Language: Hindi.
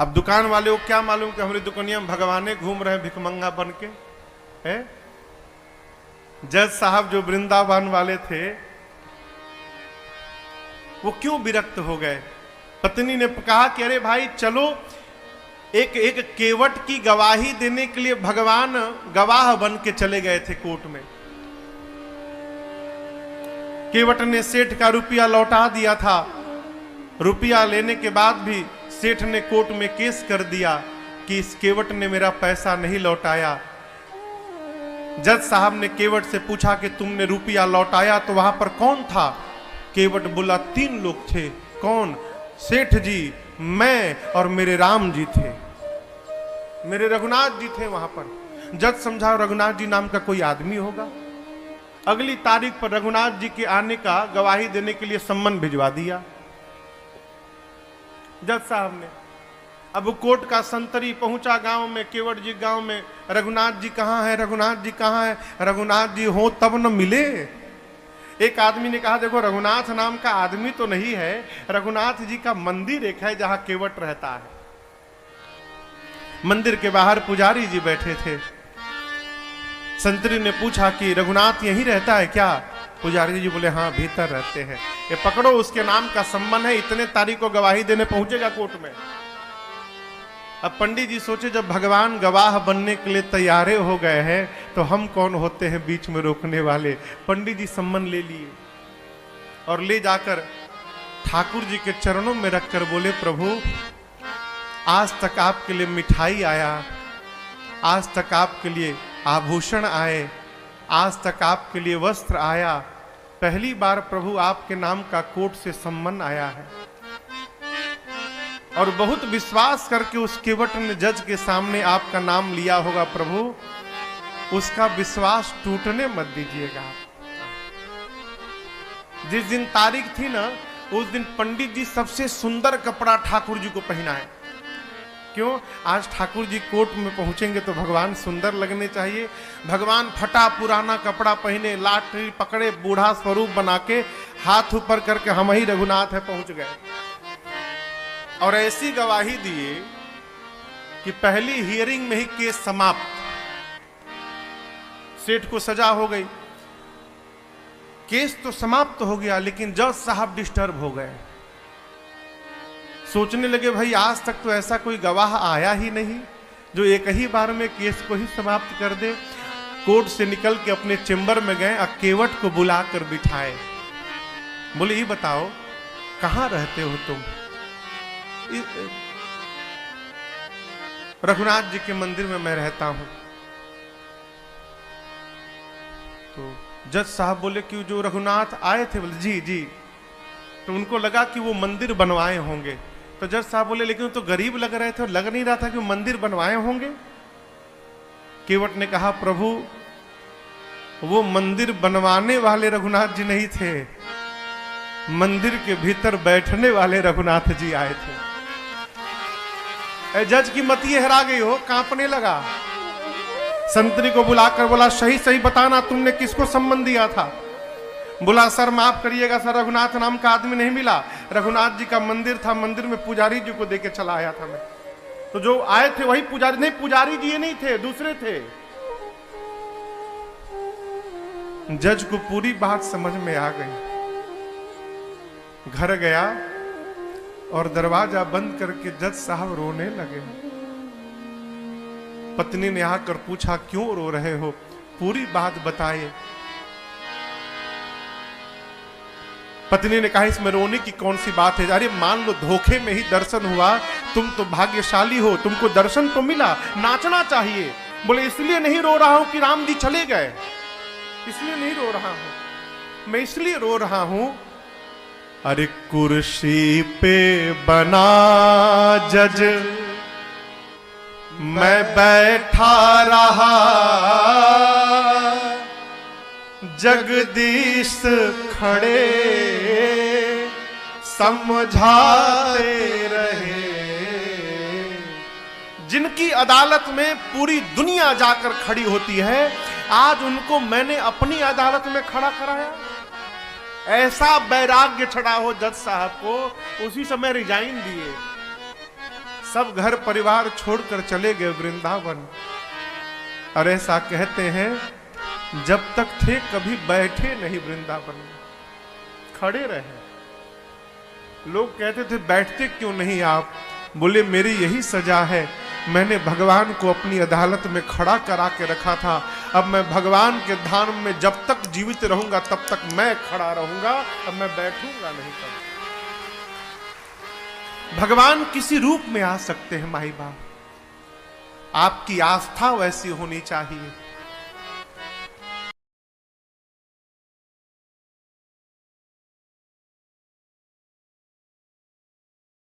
अब दुकान वाले को क्या मालूम कि हमारी दुकानिया में भगवाने घूम रहे हैं भिखमंगा बन के है। जज साहब जो वृंदावन वाले थे वो क्यों विरक्त हो गए? पत्नी ने कहा कि अरे भाई चलो, एक एक केवट की गवाही देने के लिए भगवान गवाह बन के चले गए थे कोर्ट में। केवट ने सेठ का रुपया लौटा दिया था। रुपया लेने के बाद भी सेठ ने कोर्ट में केस कर दिया कि इस केवट ने मेरा पैसा नहीं लौटाया। जज साहब ने केवट से पूछा कि तुमने रुपया लौटाया तो वहां पर कौन था? केवट बोला 3 लोग थे। कौन? सेठ जी, मैं और मेरे राम जी थे, मेरे रघुनाथ जी थे वहां पर। जज समझा रघुनाथ जी नाम का कोई आदमी होगा। अगली तारीख पर रघुनाथ जी के आने का गवाही देने के लिए सम्मन भिजवा दिया जज साहब ने। अब कोर्ट का संतरी पहुंचा गांव में, केवट जी गांव में, रघुनाथ जी कहां है, रघुनाथ जी कहां है? रघुनाथ जी हो तब न मिले। एक आदमी ने कहा देखो रघुनाथ नाम का आदमी तो नहीं है, रघुनाथ जी का मंदिर एक है जहां केवट रहता है। मंदिर के बाहर पुजारी जी बैठे थे। संतरी ने पूछा कि रघुनाथ यहीं रहता है क्या? पुजारी जी बोले हाँ भीतर रहते हैं। ये पकड़ो, उसके नाम का सम्मान है, इतने तारीख को गवाही देने पहुंचेगा कोर्ट में। अब पंडित जी सोचे जब भगवान गवाह बनने के लिए तैयारे हो गए हैं तो हम कौन होते हैं बीच में रोकने वाले। पंडित जी सम्मन ले लिए और ले जाकर ठाकुर जी के चरणों में रखकर बोले प्रभु आज तक आपके लिए मिठाई आया, आज तक आपके लिए आभूषण आए, आज तक आपके लिए वस्त्र आया, पहली बार प्रभु आपके नाम का कोर्ट से सम्मन आया है। और बहुत विश्वास करके उस केवट ने जज के सामने आपका नाम लिया होगा प्रभु, उसका विश्वास टूटने मत दीजिएगा। जिस दिन तारीख थी ना उस दिन पंडित जी सबसे सुंदर कपड़ा ठाकुर जी को पहनाए। क्यों? आज ठाकुर जी कोर्ट में पहुंचेंगे तो भगवान सुंदर लगने चाहिए। भगवान फटा पुराना कपड़ा पहने, लाठी पकड़े, बूढ़ा स्वरूप बना के हाथ ऊपर करके हम ही रघुनाथ है पहुंच गए। और ऐसी गवाही दिए कि पहली हियरिंग में ही केस समाप्त। सेठ को सजा हो गई, केस तो समाप्त हो गया, लेकिन जज साहब डिस्टर्ब हो गए। सोचने लगे भाई आज तक तो ऐसा कोई गवाह आया ही नहीं जो एक ही बार में केस को ही समाप्त कर दे। कोर्ट से निकल के अपने चेंबर में गए, केवट को बुलाकर बिठाए। बोले ये बताओ कहां रहते हो तुम? रघुनाथ जी के मंदिर में मैं रहता हूं। तो जज साहब बोले कि जो रघुनाथ आए थे? बोले जी जी। तो उनको लगा कि वो मंदिर बनवाए होंगे। तो जज साहब बोले लेकिन तो गरीब लग रहे थे और लग नहीं रहा था कि वो मंदिर बनवाए होंगे। केवट ने कहा प्रभु वो मंदिर बनवाने वाले रघुनाथ जी नहीं थे, मंदिर के भीतर बैठने वाले रघुनाथ जी आए थे। जज की मति हरा गई हो, कांपने लगा। संतरी को बुलाकर बोला सही सही बताना तुमने किसको सम्मन दिया था? बोला सर माफ करिएगा सर, रघुनाथ नाम का आदमी नहीं मिला, रघुनाथ जी का मंदिर था, मंदिर में पुजारी जी को देके चला आया था मैं। तो जो आए थे वही पुजारी। नहीं पुजारी जी ये नहीं थे, दूसरे थे। जज को पूरी बात समझ में आ गई। घर गया और दरवाजा बंद करके जज साहब रोने लगे। पत्नी ने आकर पूछा क्यों रो रहे हो? पूरी बात बताए। पत्नी ने कहा इसमें रोने की कौन सी बात है? अरे मान लो धोखे में ही दर्शन हुआ, तुम तो भाग्यशाली हो, तुमको दर्शन तो मिला, नाचना चाहिए। बोले इसलिए नहीं रो रहा हूं कि राम जी चले गए, इसलिए नहीं रो रहा हूं, मैं इसलिए रो रहा हूं अरे कुर्सी पे बना जज मैं बैठा रहा, जगदीश खड़े समझाते रहे। जिनकी अदालत में पूरी दुनिया जाकर खड़ी होती है, आज उनको मैंने अपनी अदालत में खड़ा कराया। ऐसा वैराग्य चढ़ा हो जज साहब को, उसी समय रिजाइन दिए। सब घर परिवार छोड़कर चले गए वृंदावन। और ऐसा कहते हैं जब तक थे कभी बैठे नहीं वृंदावन में, खड़े रहे। लोग कहते थे बैठते क्यों नहीं आप? बोले मेरी यही सजा है, मैंने भगवान को अपनी अदालत में खड़ा करा के रखा था, अब मैं भगवान के धाम में जब तक जीवित रहूंगा तब तक मैं खड़ा रहूंगा, अब मैं बैठूंगा नहीं। कभी भगवान किसी रूप में आ सकते हैं माई बाप, आपकी आस्था वैसी होनी चाहिए।